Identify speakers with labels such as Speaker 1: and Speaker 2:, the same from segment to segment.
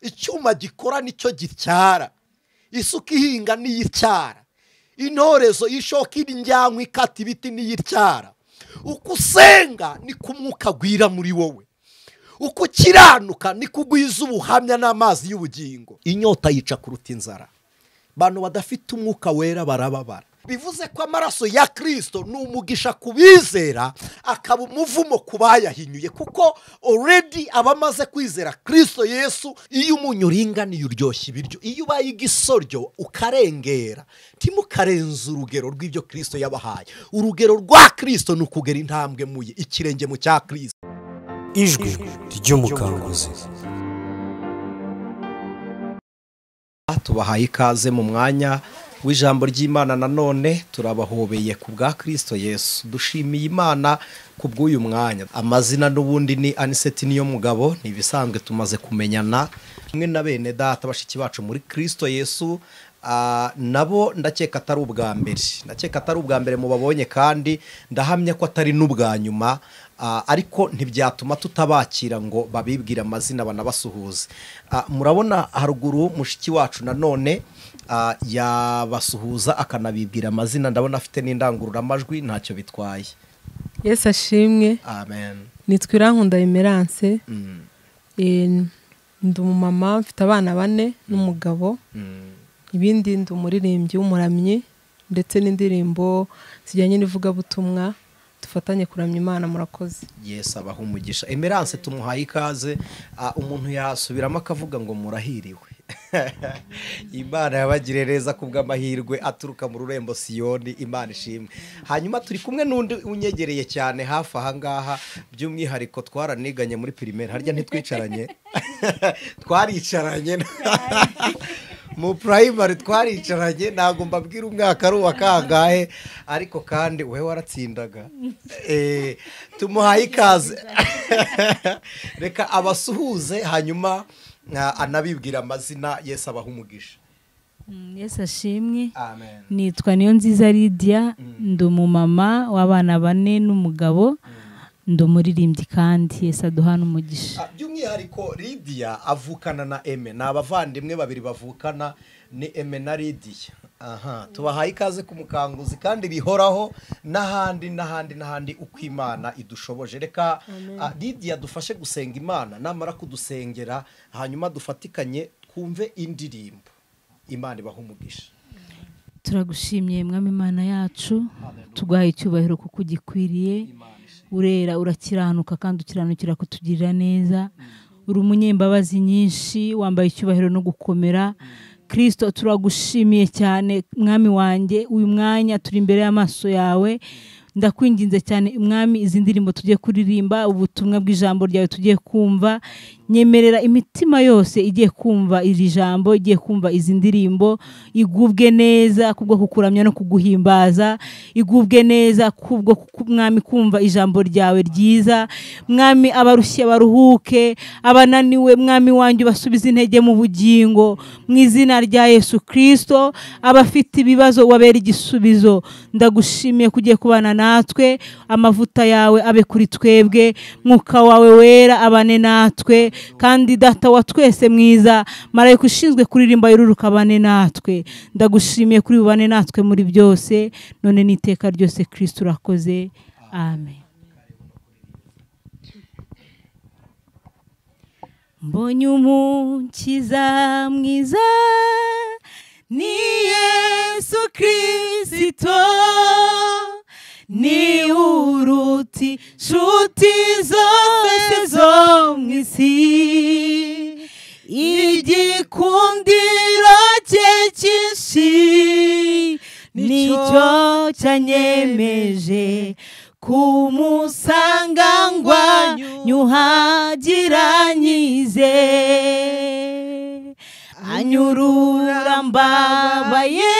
Speaker 1: icyuma gikora nicyo gityara, isuka ihinga niyityara, intorezo ishoka indyankwi ikata ibiti niyityara. Uko usenga niko umwuka agwira muri wowe, uko ukiranuka niko ugwiza ubuhamya n'amazi y'ubugingo. Inyota yica kuruta inzara. Abantu badafite umwuka wera barababara. Bivuze ko amaraso ya Kristo ni umugisha kubizera, akaba umuvumo kubayahinyuye, kuko already abamaze kwizera Kristo Yesu. Iyo umunyu uringaniye uryoshya ibiryo, iyo ubaye igisoryo ukarengera, timukarenza urugero rw'ibyo Kristo yabahaye. Urugero rwa Kristo ni ukugera intambwe muye ikirenge mu cya Kristo.
Speaker 2: Ijwi ry'Umukanguzi.
Speaker 1: Tubahaye ikaze mu mwanya w'ijambo ry'Imana. Nanone turabahobeye ku bwa Christo Yesu. Dushimiye Imana ku bw'uyu mwanya. Amazina n'ubundi ni Ev.Anicet Niyomugabo, ni ibisanzwe tumaze kumenyana hamwe na bene data bashiki bacu muri Kristo Yesu. Nabo ndakeka atari ubwa mbere mubabonye, kandi ndahamya ko atari n'ubwa nyuma. Ariko ntibyatuma tutabakira ngo babibwire amazina banabasuhuze. Murabona haruguru mushiki wacu nanone yabasuhuza akanabibwira amazina. Ndabona afite n'indangururamajwi, ntacyo bitwaye.
Speaker 3: Yesu ashimwe.
Speaker 1: Amen.
Speaker 3: Nitwa Ev.Anicet. Ndi umumama, mfite abana 4 n'umugabo. Ibindi ndi umuririmbyi w'umuramyi ndetse n'indirimbo zijyanye n'ivugabutumwa. Dufatanye kuramya Imana. Murakoze.
Speaker 1: Yes, abaho umugisha. Ev.Anicet tumuhaye ikaze. Umuntu yasubiramo akavuga ngo murahiriwe. Imana yabagire neza kubw'amahirwe aturuka mu rurembo Siyoni. Imana ishimwe. Hanyuma turi kumwe n'undi unyegereye cyane hafi aha ngaha, by'umwihariko twaraniganye muri primaire. Harya ntitwicaranye? Twaricaranye mu primary, twaricaranye. Ntago mbabwira umwaka ari uwa kangahe, ariko kandi wewe waratsindaga. Tumuhaye ikaze. Reka abasuhuze hanyuma anabibwira amazina. Yesu abaha umugisha.
Speaker 4: Yesu ashimwe.
Speaker 1: Amen.
Speaker 4: Nitwa Niyonziza Lydia, ndi umumama w'abana 4 n'umugabo. Ndi umuririmbyi kandi Yesu aduhana umugisha.
Speaker 1: By'umwihariko Lydia avukana na Eme. Ni abavandimwe babiri bavukana, ni Eme na Lydia. Tubahaye ikaze ku Mukanguzi, kandi bihoraho n'ahandi uko Imana idushoboje. Reka Lydia dufashe gusenga Imana, namara kudusengera hanyuma dufatikanye twumve indirimbo. Imana ibaha umugisha.
Speaker 4: Turagushimiye Mwami Imana yacu, tuguhaye icyubahiro kuko ugikwiriye. Urera, urakiranuka kandi ukiranukira kutugirira neza. Uri umunyembabazi nyinshi, wambaye icyubahiro no gukomera. Kristo turagushimiye cyane Mwami wanjye. Uyu mwanya turi imbere y'amaso yawe. Ndakwinginze cyane Mwami, izi ndirimbo tugiye kuririmba, ubutumwa bw'ijambo ryawe tugiye kumva, nyemerera imitima yose igiye kumva iri jambo, igiye kumva izi ndirimbo, igubwe neza kubwo kukuramya no kuguhimbaza. Igubwe neza kubwo Mwami kumva ijambo ryawe ryiza. Mwami, abarushye baruhuke, abananiwe Mwami wanjye basubiza intege mu bugingo, mu izina rya Yesu Kristo. Abafite ibibazo wabera igisubizo. Ndagushimiye kugiye kubana natwe, amavuta yawe abe kuri twebwe, Mwuka wawe wera abane natwe, kandi Data wa twese mwiza, marayika ushinzwe kuririmba yururuka abane natwe. Ndagushimiye kuri bubane natwe muri byose, none n'iteka ryose. Kristo urakoze. Amen. Mbonye umukiza mwiza, ni Yesu Kristo, ni uruti nshuti zose zo mw'isi. Igikundiro cye cyinshi nicyo cyanyemeje kumusangangwa nyuhagira nyize. Anyurura mbabaye,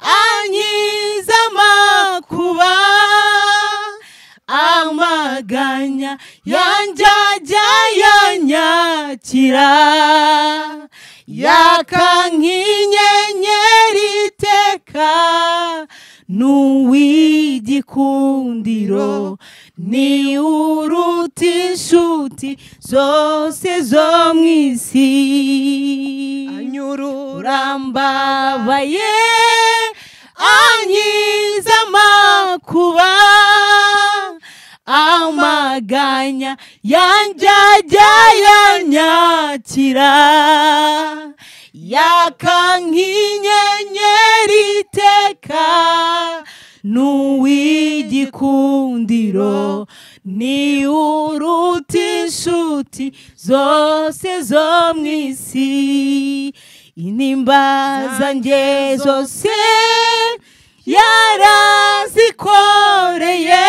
Speaker 4: ankiza amakuba, amaganya yanjye yanyakira. Yakankinyenyeri iteka, n'uw'igikundiro ni uruta inshuti zose zo mu isi. Urambabaye ankiza amakuba, amaganya yanjye ajya yanyakira, yaka nk'inyenyeri iteka, n'uw'igikundiro, ni uruta inshuti zose zo mu isi. Intimba zanjye zose yarazikoreye,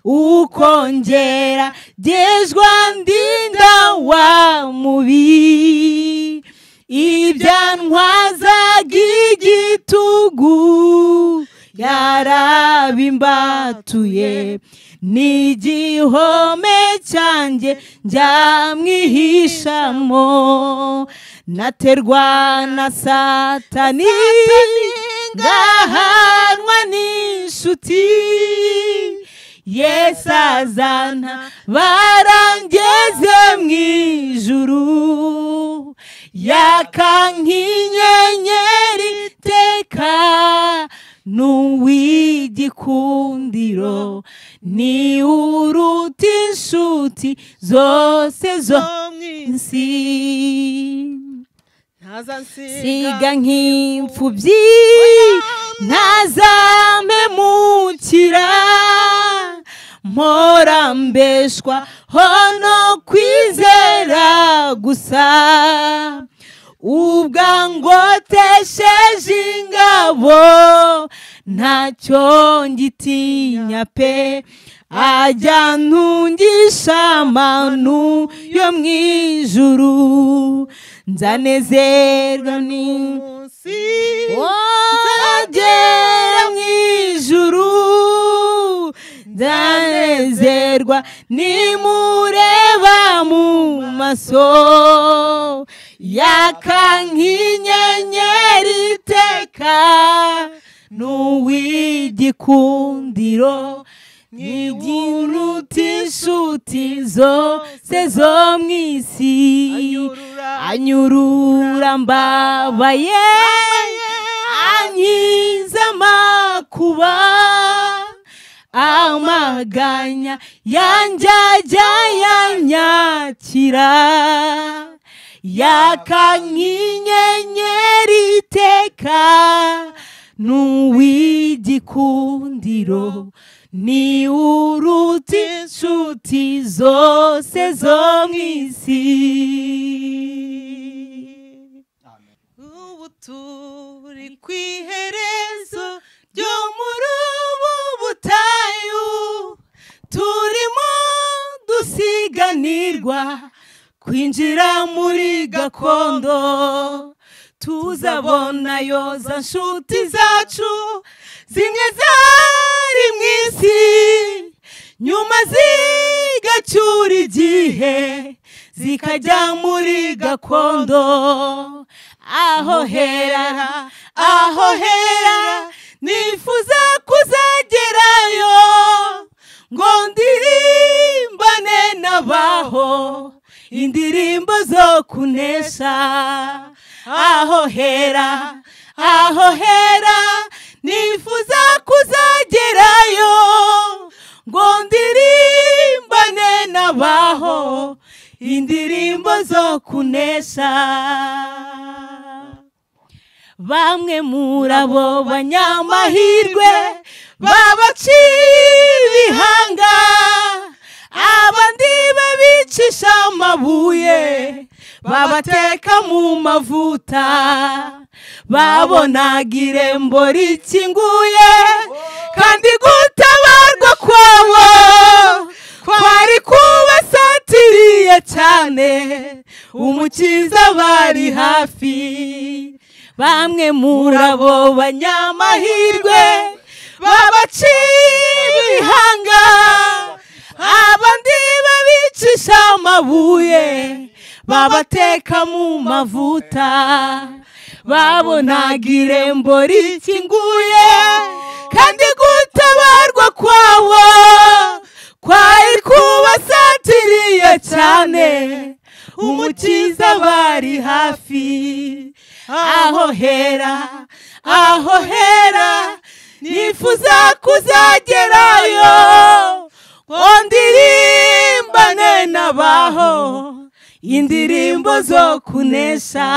Speaker 4: ukongera gejwa ndinda wa mubi, ibyantwazaga igitugu yarabimbatuye, n'igihome cyanjye njyamwihishamo, naterwa na Satani ngahanwa n'inshuti, Yesu azana barangeze mu ijuru, yaka nk'inyenyeri iteka, n'uw'igikundiro, ni uruta inshuti zose zo mu isi. Siga nk'imfubyi ntazampemukira, mpora mbeshwa hono kwizera gusa, ubwa ngotesheje ingabo ntacyo ngitinya pe, ajya ntungisha amanu yo mu ijuru, nzanezerwa n'umunsi wagera mu ijuru, nzanezerwa nimureba mu maso, yaka nk'inyenyeri iteka, n'uw'igikundiro, n'igiruta inshuti zose zo mu isi. Anyurura mbabaye ankiza amakuba, amaganya yanjye ajya yanyakira, yaka nk'inyenyeri iteka, n'uw'igikundiro, ni uruta inshuti zose zo mu isi. Ubu turi ku iherezo ryo muri ubu butayu, turimo dusiganirwa kwinjira muri gakondo, tuzabona yoza nshuti zacu zimwe zari mu isi, nyuma zigacyura igihe zikajya muri gakondo. Aho hera nifuza kuzagerayo, ngo ndirimbane n'abaho indirimbo zo kunesha. Aho hera nifuza kuzagerayo, ngo ndirimbane n'abaho indirimbo zo kunesha. Bamwe muri abo banyamahirwe babaciye ibihanga, abandi babicisha amabuye, babateka mu mavuta, babonaga irembo rikinguye, kandi gutabarwa kwabo kwari kubasatiriye cyane, umukiza bari hafi. Bamwe muri abo banyamahirwe babaciye ibihanga, abandi babicisha amabuye, babateka mu mavuta babonaga irembo rikinguye kandi gutabarwa kwawo kwari kubasatiriye cyane umukiza bari hafi aho hera nifuza kuzagerayo ngo ndirimbane n'abaho indirimbo zo kunesha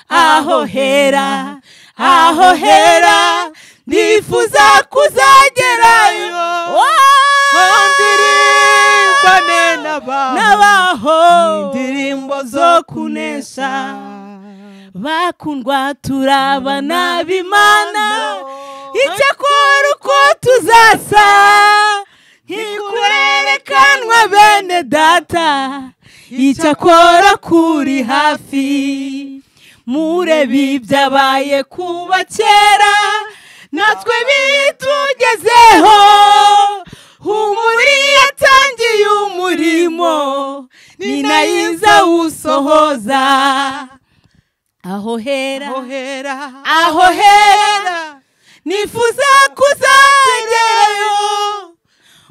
Speaker 4: aho hera nifuza kuzagerayo ngo ndirimbane n'abaho indirimbo zo kunesha bakundwa turabana b'Imana icyakora uko tuzasa ntikurerekanwa bene data icyakora kuri hafi murebe ibyabaye kuba kera natwe bitugezeho umuri yatangiye umurimo ni nayiza usohoza aho hera nifuza kuzagerayo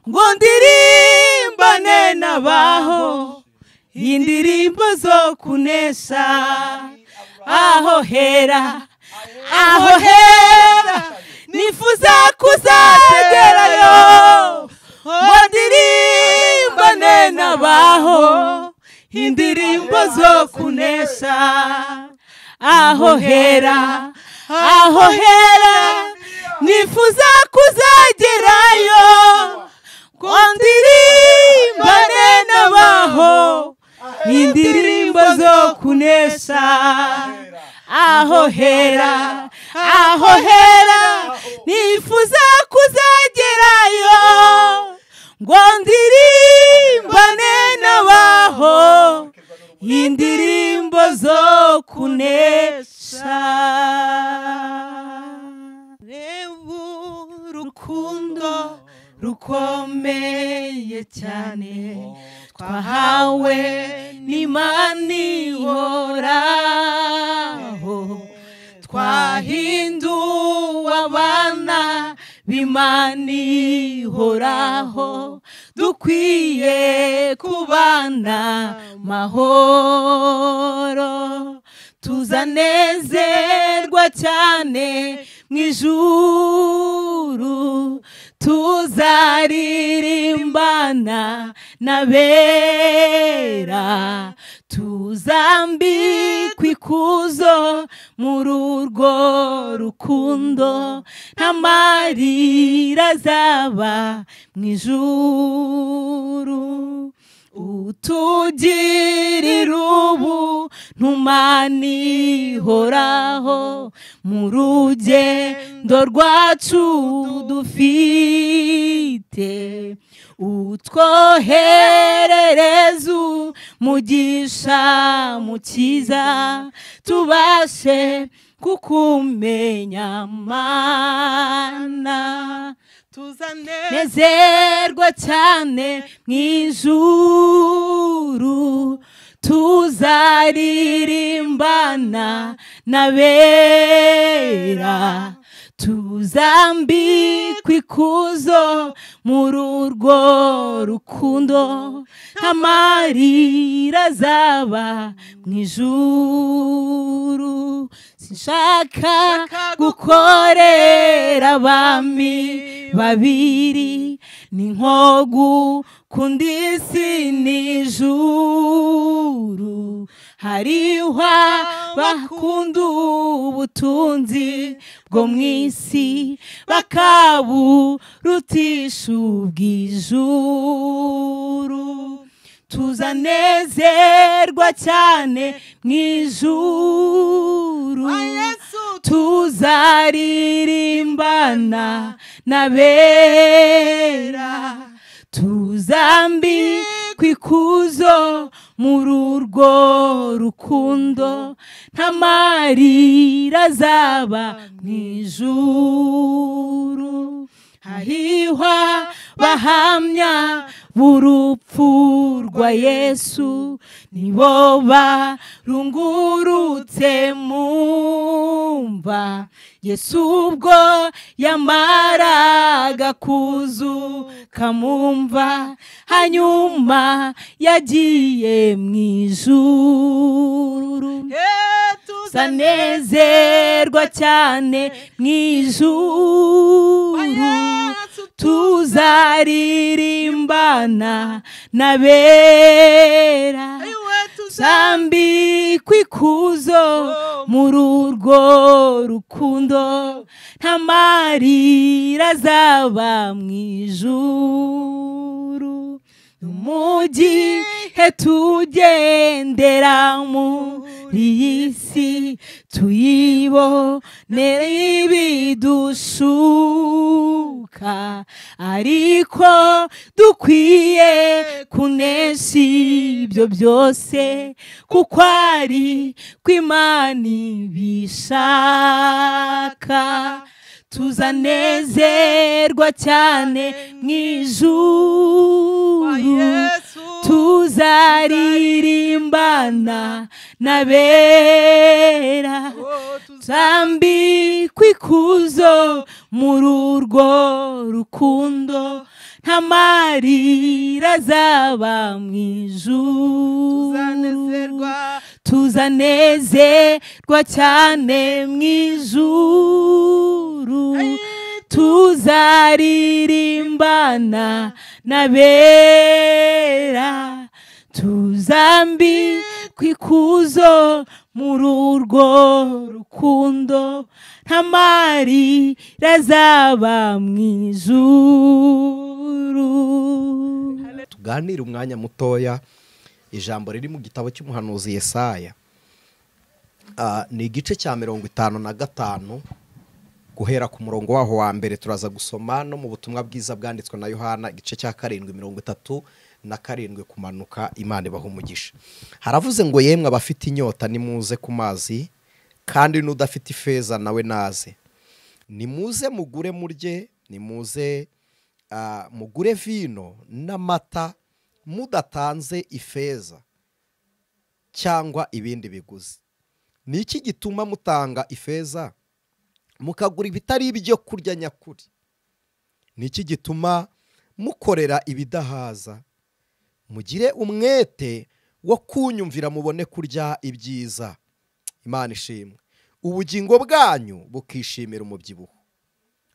Speaker 4: ngo ndirimbane n'abaho indirimbo zo kunesha aho hera nifuza kuzagerayo ngo ndirimbane n'abaho indirimbo zo kunesha aho hera nifuza kuzagerayo ngo ndirimbane n'abaho indirimbo zo kunesha aho hera nifuza kuzagerayo ngo ndirimbane n'abaho indirimbo zo kunesha urukundo rukomeye cyane twahawe n'Imana ihoraho twahinduwe abana b'Imana ihoraho dukwiye kubana mahoro tuzanezerwa cyane mu ijuru tuzaririmbana n'abera tuzambikwa ikuzo muri urwo rukundo nta marira azaba mu ijuru utugirira ubu ntumanihoraho mu rugendo rwacu dufite utwoherereza umugisha mukiza tubashe kukumenya Mana tuzanezerwa cyane mu ijuru tuzaririmbana n'abera tuzambikwa ikuzo muri urwo rukundo amarira azaba mu ijuru sinshaka gukorera abami babiri ni nko gukunda isi n'ijuru hariho abakunda ubutunzi bwo mu isi bakaburutisha ubw'ijuru tuzanezerwa cyane mu ijuru tuzaririmbana n'abera tuzambikwa ikuzo muri urwo rukundo nta marira azaba mu ijuru hahirwa bahamya b'urupfu rwa Yesu, nibo barungurutse mumva. Yesu ubwo yamaraga kuzuka mumva, hanyuma yagiye mu ijuru. Tuzanezerwa cyane mu ijuru, tuzaririmbana n'abera, tuzambikwa ikuzo muri urwo rukundo, nta marira azaba mu ijuru. Mu gihe tugendera muri iyi si, tuyibonera ibidushuka, ariko dukwiye kunesha ibyo byose, kuko ari ko Imana ibishaka. Tuzanezerwa cyane mu ijuru, tuzaririmbana n'abera, tuzambikwa ikuzo muri urwo rukundo, nta marira azaba mu ijuru. Tuzanezerwa cyane mu ijuru, tuzaririmbana n'abera, tuzambikwa ikuzo muri urwo rukundo, nta marira azaba mu ijuru.
Speaker 1: Tuganire umwanya mutoya ijambo riri mu gitabo cy'umuhanuzi Yesaya. Ni igice cya 55 guhera ku murongo waho wa mbere. Turaza gusoma no mu butumwa bwiza bwanditswe na Yohana igice cya 7:37 kumanuka. Imana ibaha umugisha. Haravuze ngo yemwe abafite inyota nimuze ku mazi, kandi n'udafite ifeza nawe naze. Nimuze mugure murye, nimuze mugure vino n'amata mudatanze ifeza cyangwa ibindi biguzi. Ni iki gituma mutanga ifeza mukagura ibitari ibyo kurya nyakuri? Ni iki gituma mukorera ibidahaza? Mugire umwete wo kunyumvira mubone kurya ibyiza. Imana ishimwe. Ubugingo bwanyu bukishimira umubyibuho.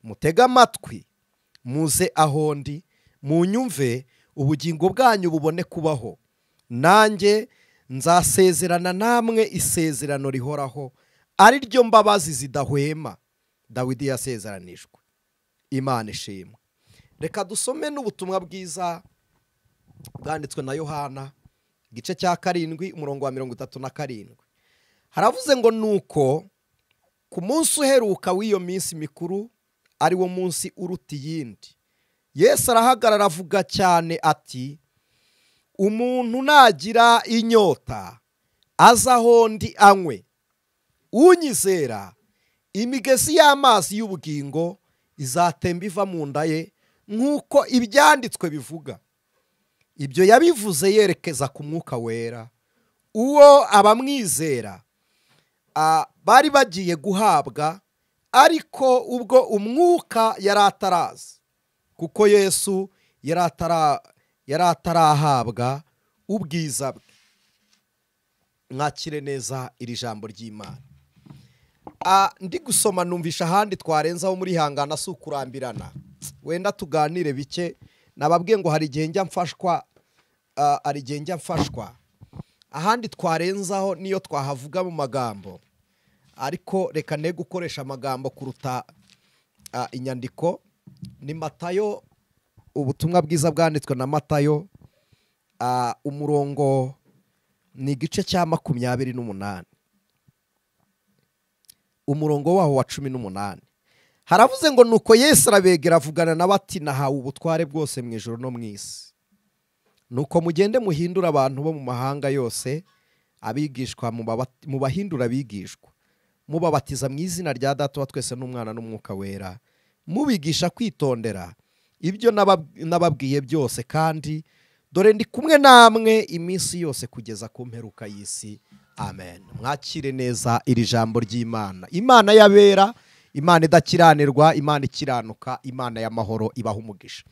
Speaker 1: Mutega amatwi muze aho ndi, munyumve ubugingo bwanyu bubone kubaho. Nanjye nzasezerana namwe isezerano rihoraho, ari ryo mbabazi zidahwema Dawidi yasezeranijwe. Imana ishimwe. Reka dusome n'ubutumwa bwiza bwanditswe na Yohana igice cya 7 umurongo wa 37. Haravuze ngo nuko ku munsi uheruka w'iyo minsi mikuru, ari wo munsi uruta iyindi, Yesu arahagarara avuga cyane ati, umuntu nagira inyota aza aho ndi anywe, unyizera imigezi y'amazi y'ubugingo izatemba iva mu nda ye, nk'uko ibyanditswe bivuga. Ibyo yabivuze yerekeza ku Mwuka wera, uwo abamwizera bari bagiye guhabwa, ariko ubwo Umwuka yari ataraza, kuko Yesu yari atarahabwa ubwiza bwe. Mwakire neza iri jambo ry'Imana. Ndi gusoma numvisha ahandi twarenzaho muri hangana si ukurambirana, wenda tuganire bike. Nababwiye ngo hari igihe njya mfashwa, ahandi twarenzaho niyo twahavuga mu magambo, ariko reka ne gukoresha amagambo kuruta inyandiko. Ni Matayo, ubutumwa bwiza bwanditswe na Matayo, umurongo ni igice cya 28, umurongo waho wa 18. Haravuze ngo nuko Yesu arabegera avugana n'abati, nahawe ubutware bwose mu ijuru no mu isi. Nuko mugende muhindura abantu bo mu mahanga yose abigishwa, mubahindura abigishwa, mubabatiza mu izina rya Data wa twese n'Umwana n'Umwuka wera, mubigisha kwitondera ibyo nababwiye byose, kandi dore ndi kumwe namwe iminsi yose kugeza ku mperuka y'isi. Amen. Mwakire neza iri jambo ry'Imana. Imana y'abera, Imana idakiranirwa, Imana ikiranuka, Imana y'amahoro ibaha umugisha.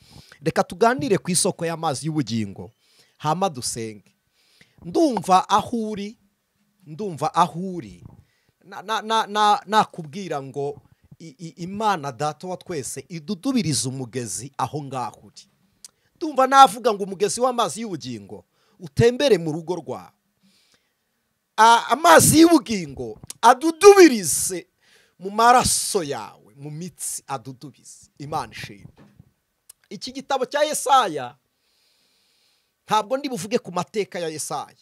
Speaker 1: Reka tuganire ku isoko y'amazi y'ubugingo, hama dusenge. Ndumva aho uri nakubwira ngo Imana data wa twese idudubiriza umugezi aho ngaho uri. Ndumva navuga ngo umugezi w'amazi y'ubugingo utembere mu rugo rwawe. Amazi y'ubugingo adudubirize mu maraso yawe, mu mitsi adudubize. Imana ishimwe. Iki gitabo cya Yesaya ntabwo ndi buvuge ku mateka ya Yesaya,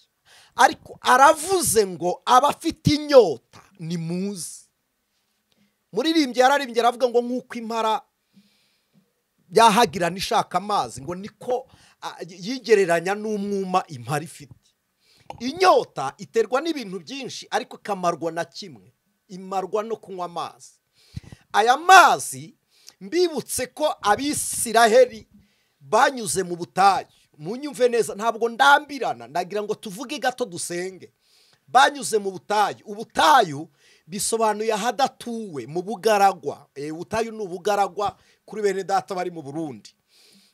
Speaker 1: ariko aravuze ngo abafite inyota ni muzi. Muririmbye yararimbye aravuga ngo nk'uko impara yahagira nishaka amazi, ngo niko yigereranya n'umwuma impara ifite. Inyota iterwa n'ibintu byinshi, ariko kamarwa na kimwe, imarwa no kunywa amazi. Aya mazi mbibutse ko Abisiraheli banyuze mu butayu. Munyumve neza, ntabwo ndambirana, ndagira ngo tuvuge gato dusenge. Banyuze mu butayu. Ubutayu bisobanuye ahadatuwe, mu bugaragwa. Ubutayu ni ubugaragwa kuri bene data bari mu Burundi.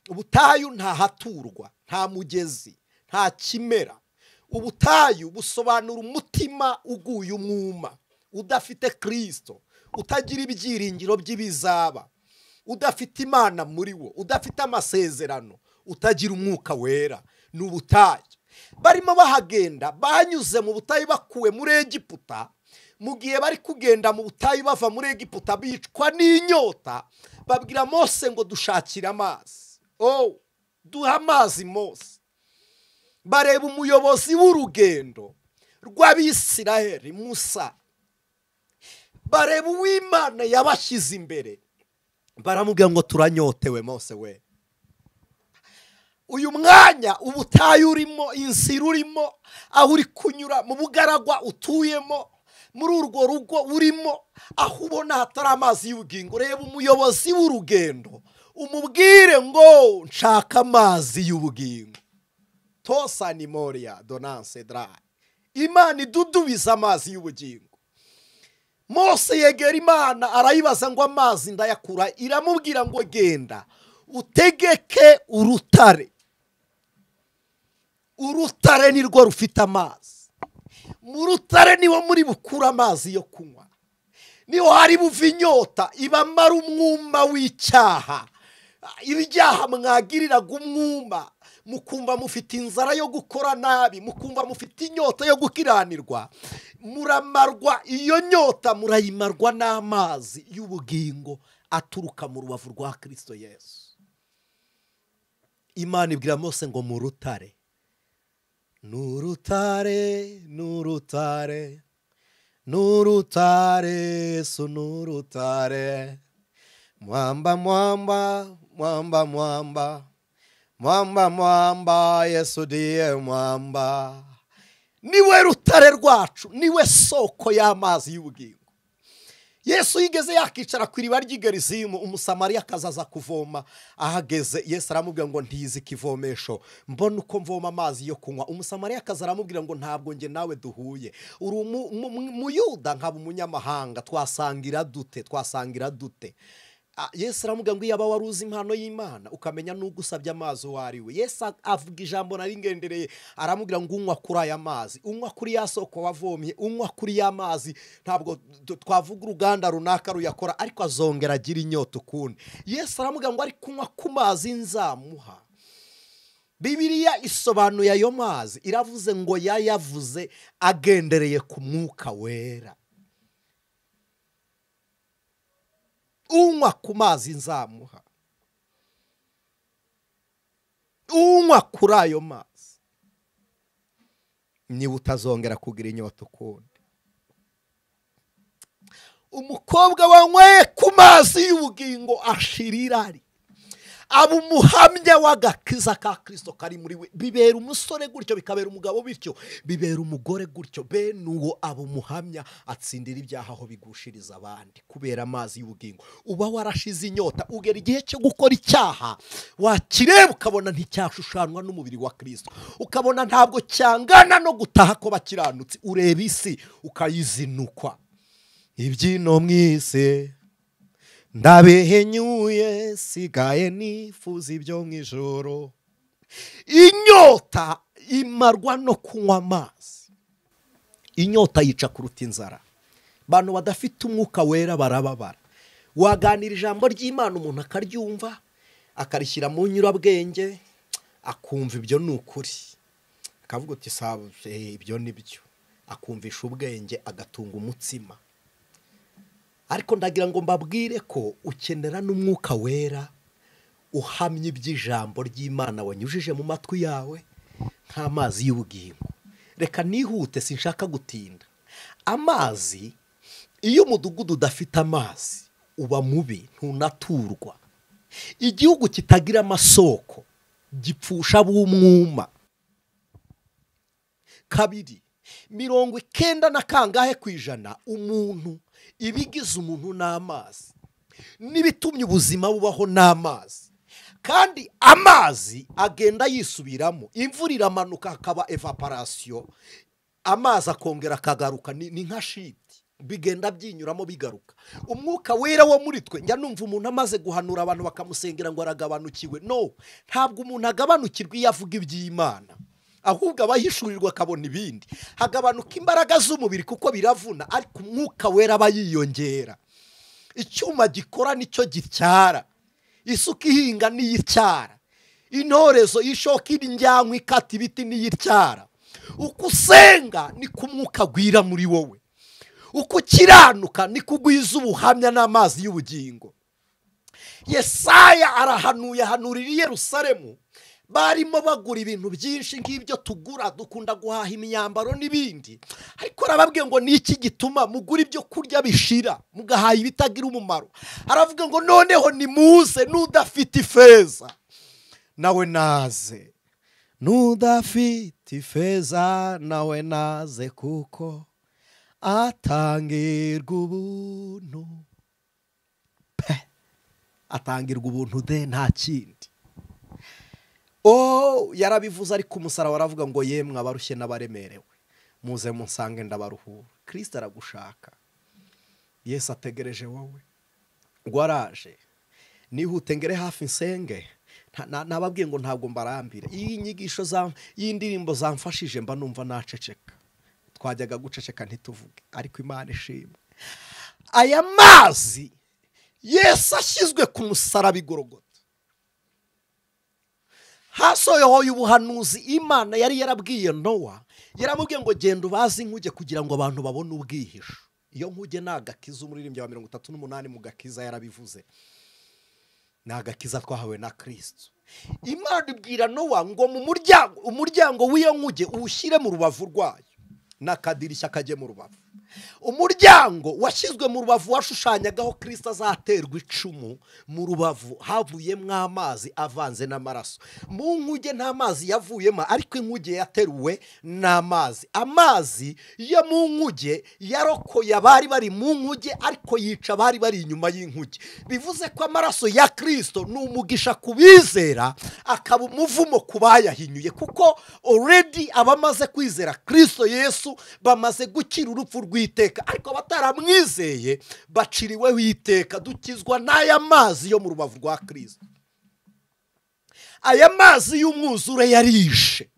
Speaker 1: Ubutayu nta haturwa, nta mugezi, nta kimera. Ubutayu busobanura umutima uguye umwuma, udafite Kristo, utagira ibyiringiro by'ibizaba, udafite Imana muri wo, udafite amasezerano, utagira Umwuka wera. Ni ubutayu. Barimo bahagenda, banyuze mu butayu bakuwe muri Egiputa. Mu gihe bari kugenda mu butayu bava muri Egiputa, bicwa n'inyota, babwira Mose ngo dushakire amazi. Duha amazi Mose. Bareba umuyobozi w'urugendo rw'Abisiraheli, Musa. Bareba uw'Imana yabashyize imbere, baramubwira ngo turanyotewe Mose we. Uyu mwanya ubutayu urimo, inzira urimo, aho uri kunyura, mu bugaragwa utuyemo, muri urwo rugo urimo, aho ubona hatari amazi y'ubugingo, reba umuyobozi w'urugendo umubwire ngo nshaka amazi y'ubugingo. Tosani moria donanse dry. Imana idudubiza amazi y'ubugingo. Mose yegera Imana arayibaza ngo amazi ndayakura. Iramubwira ngo genda utegeke urutare. Urutare ni rwo rufite amazi. Mu rutare niwo muri bukura amazi yo kunywa. Niho hari buva inyota ibamara umwuma w'icyaha. Ibyaha mwagiriraga umwuma, mukumva mufite inzara yo gukora nabi, mukumva mufite inyota yo gukiranirwa, muramarwa iyo nyota, murayimarwa n'amazi y'ubugingo aturuka mu rubavu rwa Kristo Yesu. Imana ibwira Mose ngo mu rutare, nurutare, nurutare, nurutare, sunurutare, mwamba mwamba, mwamba mwamba, mwamba mwamba, Yesu ndiye mwamba. Niwe rutare rwacu, niwe soko y'amazi y'ubugingo. Yesu yigeze yakicara ku iriba ry'Igerizimu, umusamariya akazaza kuvoma. Ahageze Yesu aramubwira ngo ntizi kivomesho, mbona uko mvoma amazi yo kunywa. Umusamariya akaza aramubwira ngo ntabwo nge nawe duhuye, uri umuyuda nkaba umunyamahanga, twasangira dute? Yesu aramubwira ngo iyaba wari uzi impano y'Imana ukamenya n'ugusabye amazi uwo ari we. Yesu avuga ijambo naringendereye, aramubwira ngo unywa kuri aya mazi, unywa kuri ya soko wavomye, unywa kuri ya mazi. Ntabwo twavuga uruganda runaka ruyakora, ariko azongera agira inyota ukundi. Yesu aramubwira ngo ari kunywa ku mazi nzamuha. Bibiliya isobanuye ayo mazi, iravuze ngo yayavuze agendereye ku Mwuka wera. Unywa ku mazi nzamuha, unywa kuri ayo mazi, niba utazongera kugira inyota ukundi. Umukobwa wanyweye ku mazi y'ubugingo ashira irari, aba umuhamya w'agakiza ka Kristo kari muri we. Bibera umusore gutyo, bikabera umugabo bityo, bibera umugore gutyo. Bene uwo aba umuhamya atsindira ibyaha aho bigushiriza abandi kubera amazi y'ubugingo. Uba warashize inyota, ugera igihe cyo gukora icyaha, wakireba ukabona nticyashushanwa n'umubiri wa Kristo, ukabona ntabwo cyangana no gutaha ko bakiranutse. Ureba isi ukayizinukwa. Ibyino mwise ndabehenyuye, sigaye nifuza ibyo mu ijoro. Inyota imarwa no kunywa amazi. Inyota yica kuruta inzara. Abantu badafite umwuka wera barababara. Waganira ijambo ry'Imana umuntu akaryumva, akarishyira mu nyurabwenge, akumva ibyo ni ukuri, akavuga uti ibyo ni byo, akumvisha ubwenge, agatunga umutsima. Ariko ndagira ngo mbabwire ko ukenera n'umwuka wera uhamye iby'ijambo ry'Imana wanyujije mu matwi yawe nk'amazi y'ubugingo. Reka nihute, sinshaka gutinda. Amazi, iyo umudugudu udafite amazi uba mubi, ntunaturwa. Igihugu kitagira amasoko gipfusha b'umwuma. Kabiri, 90% umuntu, ibigize umuntu n'amazi, n'ibitumye ubuzima bubaho n'amazi. Kandi amazi agenda yisubiramo. Imvura iramanuka hakaba evaporation, amazi akongera akagaruka. Ni nka shiti, bigenda byinyuramo bigaruka. Umwuka wera wo muri twe, njya numva umuntu amaze guhanura abantu bakamusengera ngo aragabanukiwe. No, ntabwo umuntu agabanukirwa iyo avuga iby'Imana, ahubwo abahishurirwa akabona ibindi. Hagabanuka imbaraga z'umubiri kuko biravuna, ariko umwuka wera aba yiyongera. Icyuma gikora nicyo gityara, isuka ihinga niyityara, intorezo ishoka indyankwi ikata ibiti niyityara. Uko usenga niko umwuka gwira muri wowe, uko ukiranuka niko ugwiza ubuhamya n'amazi y'ubugingo. Yesaya arahanuye, ahanurira i Yerusalemu. Barimo bagura ibintu byinshi nk'ibyo tugura, dukunda guhaha imyambaro n'ibindi. Ariko arababwiye ngo niki gituma mugura ibyo kurya bishira, mugahaha ibitagira umumaro. Aravuga ngo noneho nimuze, n'udafite ifeza nawe naze, n'udafite ifeza nawe naze, kuko atangirwa ubuntu. Atangirwa ubuntu de, nta kindi. Yarabivuze, ariko umusaraba aravuga ngo yemwe abarushye n'abaremerewe, muze munsange ndabaruhura. Kristo aragushaka. Yesu ategereje wowe. Gwaraje. Nihute ngere hafi nsenge. Nababwiye ngo ntabwo mbarambire. Iyi nyigisho y'indirimbo zamfashije mba numva naceceka. Twajyaga guceceka ntituvuge, ariko Imana ishimwe. Aya mazi Yesu ashyizwe ku musaraba igorogota. Hasohoye ubuhanuzi Imana yari yarabwiye Nowa. Yaramubwiye ngo genda ubaze inkuge kugira ngo abantu babone ubwihisho. Iyo nkuge ni agakiza. Umuririmbyi wa 38 mu gakiza yarabivuze. Ni agakiza twahawe na Kristo. Imana ibwira Nowa ngo mu umuryango w'iyo nkuge uwushyire mu rubavu rwayo, n'akadirishya kajye mu rubavu. Umuryango washyizwe mu rubavu washushanyagaho Kristo azaterwa icumu. Mu rubavu havuyemo amazi avanze n'amaraso. Mu nkuge nta mazi yavuyemo, ariko inkuge yateruwe n'amazi. Amazi yo mu nkuge yarokoye abari bari mu nkuge, ariko yica abari bari inyuma y'inkuge. Bivuze ko amaraso ya Kristo ni umugisha kubizera, akaba umuvumo kubayahinyuye, kuko already abamaze kwizera Kristo Yesu bamaze gukira urupfu rw'iteka. Ariko bataramwizeye baciriweho iteka. Dukizwa n'aya mazi yo mu rubavu rwa Kristo. Aya mazi y'umwuzure yarishe.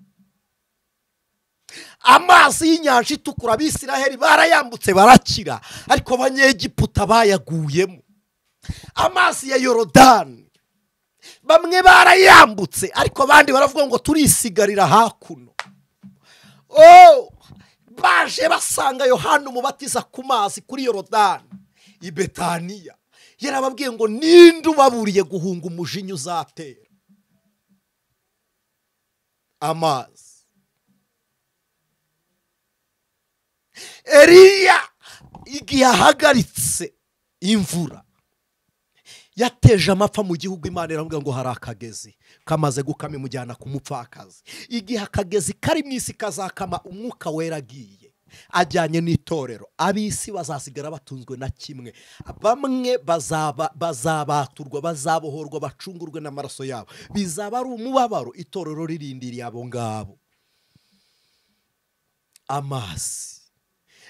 Speaker 1: Amazi y'inyanja itukura Abisiraheli barayambutse barakira, ariko Abanyegiputa bayaguyemo. Amazi ya Yorodani bamwe barayambutse, ariko abandi baravuga ngo turisigarira hakuno. Baje basanga Yohana umubatiza ku mazi kuri Yorodani i Betaniya. Yarababwiye ngo ninde ubaburiye guhunga umujinya uzatera? Amazi. Eliya igihe ahagaritse imvura, yateje amapfa mu gihugu. Imana iravuga ngo hari akagezi kamaze gukama imujyana ku mupfakazi. Igihe akagezi kari mu isi kazakama, Umwuka wera agiye ajyanye n'itorero, ab'isi bazasigara batunzwe na kimwe. Bamwe bazabaturwa, bazabohorwa, bacungurwe n'amaraso yabo. Bizaba ari umubabaro, itorero ririndiriye abo ngabo. Amazi.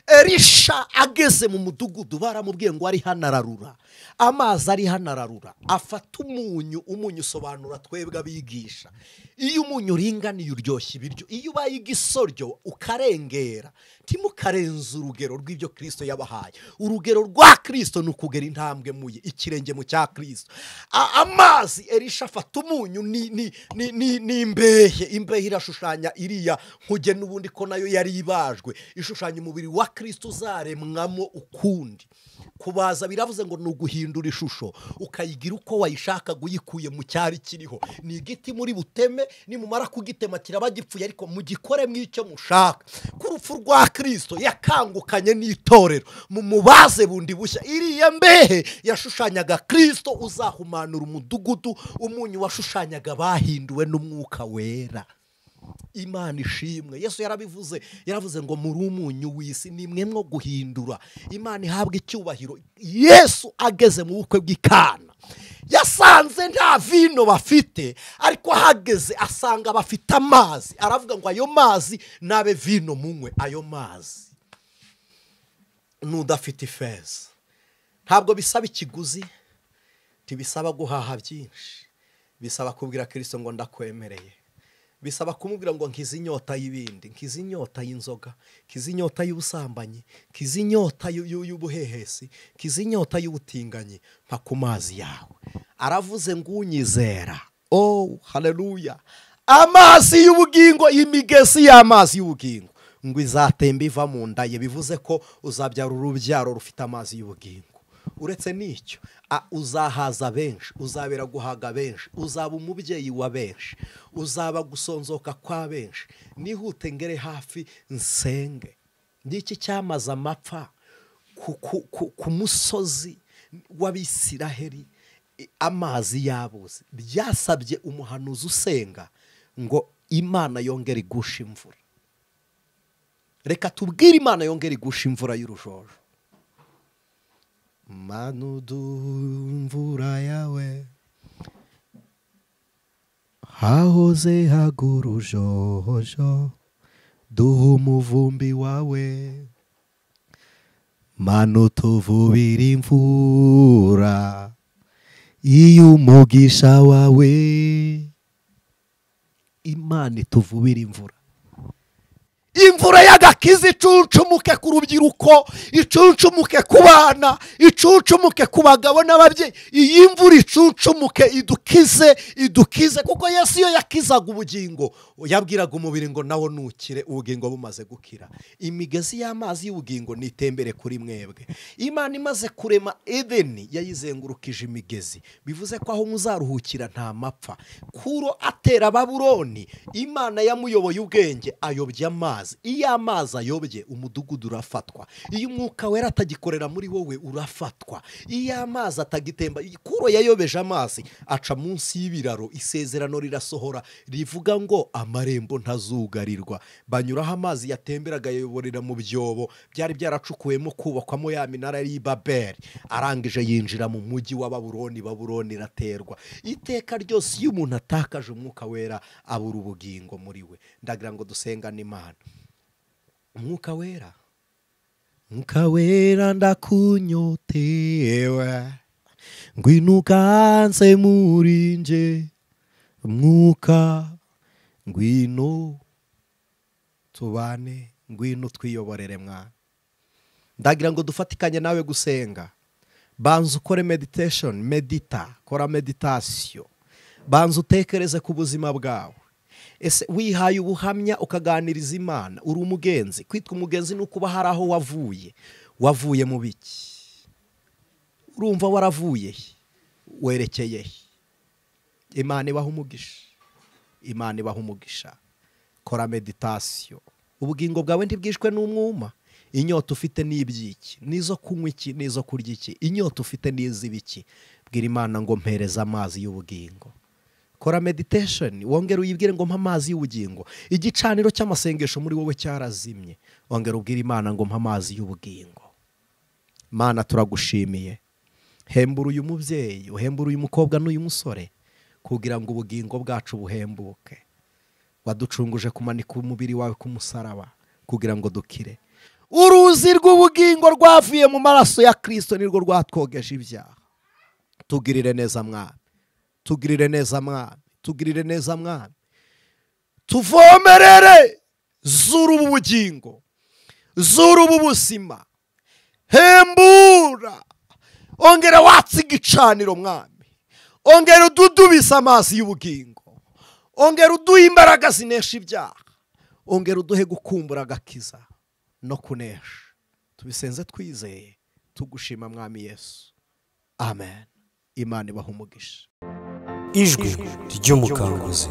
Speaker 1: Elisha ageze mu mudugudu, baramubwiye ngo ari hanararura. Amazi ari hanararura. Afata umunyu usobanura twebwe abigisha. Iyo umunyu uringaniye uryoshya ibiryo. Iyo ubaye igisoryo ukarengera, timukarenza urugero rw'ibyo Kristo yabahaye. Urugero rwa Kristo ni ukugera intambwe muye, ikirenge mu cya Kristo. Amazi, Elisha afata umunyu ni imbehe. Imbehe irashushanya iriya nkuge n'ubundi ko nayo yari ibajwe, ishushanya umubiri wa Kristo uzaremwamo ukundi. Kubaza biravuze ngo ni uguhindura ishusho ukayigira uko wayishaka guyikuye mu cyari kiriho. Ni igiti muri buteme, nimumara kugitema kiraba gipfuye, ariko mugikore mw'icyo mushaka. Ku rupfu rwa Kristo yakangukanye n'itorero, mu mubaze bundi bushya. Iriya mbehe yashushanyaga Kristo uzahumanura umudugudu, umunyu washushanyaga bahinduwe n'Umwuka wera. Imana ishimwe. Yesu yaravuze ngo muri umunyu w'isi, nimwe mwo guhindura. Imana ihabwa icyubahiro. Yesu ageze mu bukwe bw'Ikana, yasanze nta vino bafite, ariko ahageze asanga bafite amazi. Aravuga ngo ayo mazi nabe vino munywe. Ayo mazi n'udafite ifeza. Ntabwo bisaba ikiguzi, tibisaba guhaha byinshi. Bisaba kubwira Kristo ngo ndakwemereye. Bisaba kumubwira ngo nkize inyota y'ibindi, nkize inyota y'inzoga, nkize inyota y'ubusambanyi, nkize inyota y'ubuhehesi, nkize inyota y'ubutinganyi, mpa ku mazi yawe. Aravuze ngo unyizera, oh haleluya, amazi y'ubugingo, imigezi y'amazi y'ubugingo ngo izatemba iva mu nda ye. Bivuze ko uzabyara urubyaro rufite amazi y'ubugingo. Uretse n'icyo, uzahaza benshi, uzabera guhaga benshi, uzaba umubyeyi wa benshi, uzaba gusonzoka kwa benshi. Nihute ngere hafi nsenge. N'iki cyamaze amapfa ku musozi w'Abisiraheli, amazi yabuze. Byasabye umuhanuzi usenga ngo Imana yongere igusha imvura. Reka tubwire Imana yongere igusha imvura y'urujojo. Manudu imvura yawe hahoze hagurujojo, duha umuvumbi wawe. Manu tuvubira imvura iy'umugisha wawe. Imana ituvubira imvura. Imvura y'agakiza icuncumuke ku rubyiruko, icuncumuke ku bana, icuncumuke ku bagabo n'ababyeyi. Iyi mvura icuncumuke idukize, kuko Yesu iyo yakizaga ubugingo yabwiraga umubiri ngo nawo nukire, ubugingo bumaze gukira. Imigezi y'amazi y'ubugingo nitembere kuri mwebwe. Imana imaze kurema Edeni yayizengurukije imigezi. Bivuze ko aho muzaruhukira nta mapfa. Kuro atera Babuloni, Imana yamuyoboye ubwenge ayobya amazi. Iyo amazi ayobye, umudugudu urafatwa. Iyo Umwuka wera atagikorera muri wowe, urafatwa. Iyo amazi atagitemba, Kuro yayobeje amazi aca munsi y'ibiraro, isezerano rirasohora rivuga ngo amarembo ntazugarirwa. Banyuraho amazi yatemberaga yayoborera mu byobo byari byaracukuwemo kubakwamo ya minara y'i Babeli. Arangije yinjira mu mujyi wa Babuloni, Babuloni iraterwa. Iteka ryose iyo umuntu atakaje Umwuka wera abura ubugingo muri we. Ndagira ngo dusengane Imana. Umwuka wera, Umwuka wera ndakunyotewe, ngwino uganze muri nje. Umwuka ngwino tubane, ngwino twiyoborere mwana. Ndagira ngo dufatikanye nawe gusenga. Banza ukore meditation, kora meditation. Banza utekereze ku buzima bwawe. Ese wihaye ubuhamya ukaganiriza Imana, uri umugenzi. Kwitwa umugenzi ni ukuba hari aho wavuye mu biki. Urumva waravuye, werekeye. Imana ibaha umugisha, Imana ibaha umugisha. Kora meditation. Ubugingo bwawe ntibwishwe n'umwuma. Inyota ufite n'ibyiki, nizo kunywa iki, nizo kurya iki. Inyota ufite n'izibiki. bwira Imana ngo mpereza amazi y'ubugingo. Kora meditation, wongera uyibwire ngo mpa amazi y'ubugingo. Igicaniro cy'amasengesho muri wowe cyarazimye, wongera ubwire Imana ngo mpa amazi y'ubugingo. Mana turagushimiye, hembura uyu mubyeyi, uhembura uyu mukobwa n'uyu musore, kugira ngo ubugingo bwacu buhembuke. Waducunguje kumanika umubiri wawe ku musaraba kugira ngo dukire. Uruzi rw'ubugingo rwavuye mu maraso ya Kristo nirwo rwatwogeje ibyaha. Tugirire neza Mwami, tugirire neza Mwami, tugirire neza Mwami. Tuvomerere zuru ubugingo, zuru ubuzima. Hembura, ongera watsi igicaniro Mwami, ongera ududubise amazi y'ubugingo, ongera uduhe imbaraga zinesha ibyaha, ongera uduhe gukumbura agakiza no kunesha. Tubisenze twizeye tugushima Mwami Yesu, amen. Imana ibahe umugisha.
Speaker 2: Ijwi ry'Umukanguzi.